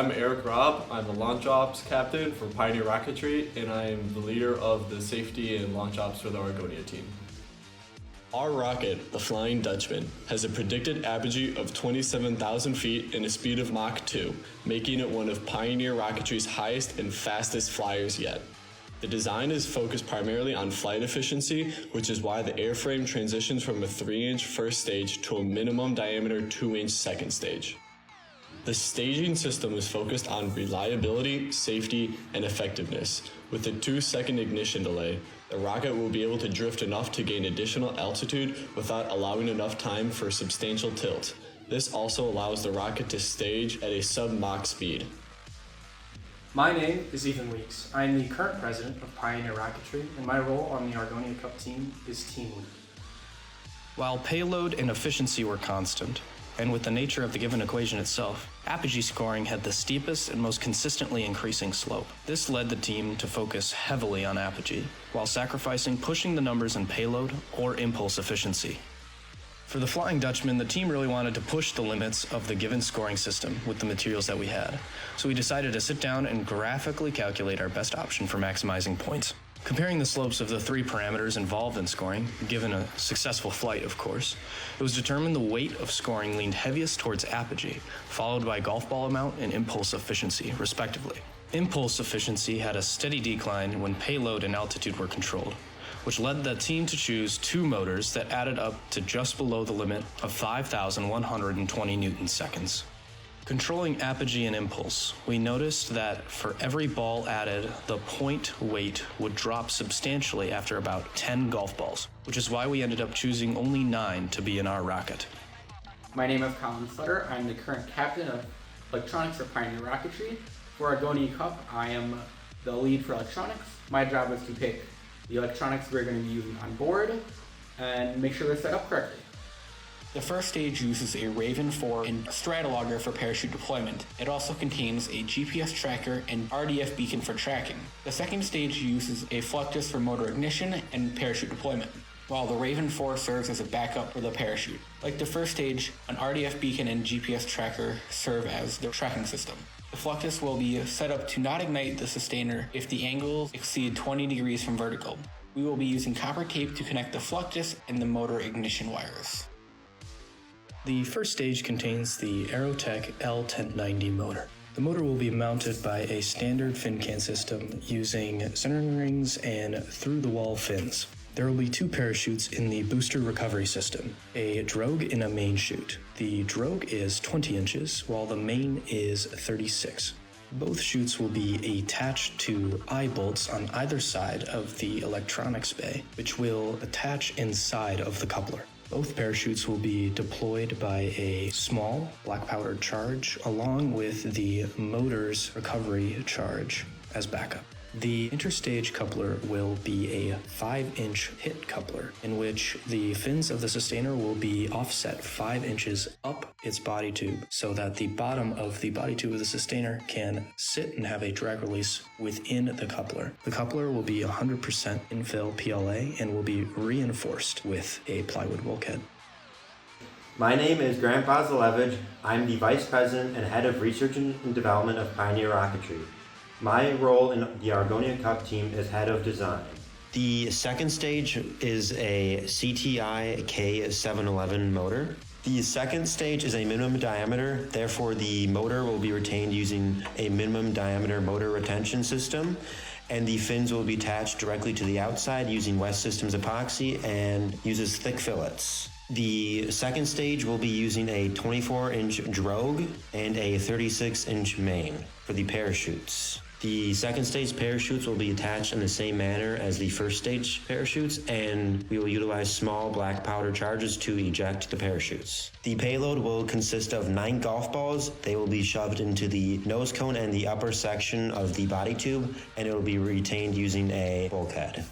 I'm Eric Robb. I'm the launch ops captain for Pioneer Rocketry, and I'm the leader of the safety and launch ops for the Argonia team. Our rocket, the Flying Dutchman, has a predicted apogee of 27,000 feet and a speed of Mach 2, making it one of Pioneer Rocketry's highest and fastest flyers yet. The design is focused primarily on flight efficiency, which is why the airframe transitions from a 3-inch first stage to a minimum diameter 2-inch second stage. The staging system is focused on reliability, safety, and effectiveness. With a 2-second ignition delay, the rocket will be able to drift enough to gain additional altitude without allowing enough time for substantial tilt. This also allows the rocket to stage at a sub-Mach speed. My name is Ethan Weeks. I am the current president of Pioneer Rocketry, and my role on the Argonia Cup team is team lead. While payload and efficiency were constant, and with the nature of the given equation itself, apogee scoring had the steepest and most consistently increasing slope. This led the team to focus heavily on apogee, while sacrificing pushing the numbers in payload or impulse efficiency. For the Flying Dutchman, the team really wanted to push the limits of the given scoring system with the materials that we had, so we decided to sit down and graphically calculate our best option for maximizing points. Comparing the slopes of the 3 parameters involved in scoring, given a successful flight of course, it was determined the weight of scoring leaned heaviest towards apogee, followed by golf ball amount and impulse efficiency, respectively. Impulse efficiency had a steady decline when payload and altitude were controlled, which led the team to choose 2 motors that added up to just below the limit of 5,120 Newton-seconds. Controlling apogee and impulse, we noticed that for every ball added, the point weight would drop substantially after about 10 golf balls, which is why we ended up choosing only 9 to be in our rocket. My name is Colin Sutter. I'm the current captain of electronics for Pioneer Rocketry. For Argonia Cup, I am the lead for electronics. My job is to pick the electronics we're going to be using on board and make sure they're set up correctly. The first stage uses a Raven 4 and Stratologger for parachute deployment. It also contains a GPS tracker and RDF beacon for tracking. The second stage uses a Fluctus for motor ignition and parachute deployment, while the Raven 4 serves as a backup for the parachute. Like the first stage, an RDF beacon and GPS tracker serve as the tracking system. The Fluctus will be set up to not ignite the sustainer if the angles exceed 20 degrees from vertical. We will be using copper tape to connect the Fluctus and the motor ignition wires. The first stage contains the Aerotech L1090 motor. The motor will be mounted by a standard fin can system using centering rings and through-the-wall fins. There will be 2 parachutes in the booster recovery system, a drogue and a main chute. The drogue is 20 inches, while the main is 36. Both chutes will be attached to eye bolts on either side of the electronics bay, which will attach inside of the coupler. Both parachutes will be deployed by a small black powder charge along with the motor's recovery charge as backup. The interstage coupler will be a 5-inch hit coupler in which the fins of the sustainer will be offset 5 inches up its body tube so that the bottom of the body tube of the sustainer can sit and have a drag release within the coupler. The coupler will be 100% infill PLA and will be reinforced with a plywood bulkhead. My name is Grant Basilevich. I'm the Vice President and Head of Research and Development of Pioneer Rocketry. My role in the Argonia Cup team is Head of Design. The second stage is a CTI K711 motor. The second stage is a minimum diameter, therefore the motor will be retained using a minimum diameter motor retention system, and the fins will be attached directly to the outside using West Systems epoxy and uses thick fillets. The second stage will be using a 24-inch drogue and a 36-inch main for the parachutes. The second stage parachutes will be attached in the same manner as the first stage parachutes, and we will utilize small black powder charges to eject the parachutes. The payload will consist of 9 golf balls. They will be shoved into the nose cone and the upper section of the body tube, and it will be retained using a bulkhead.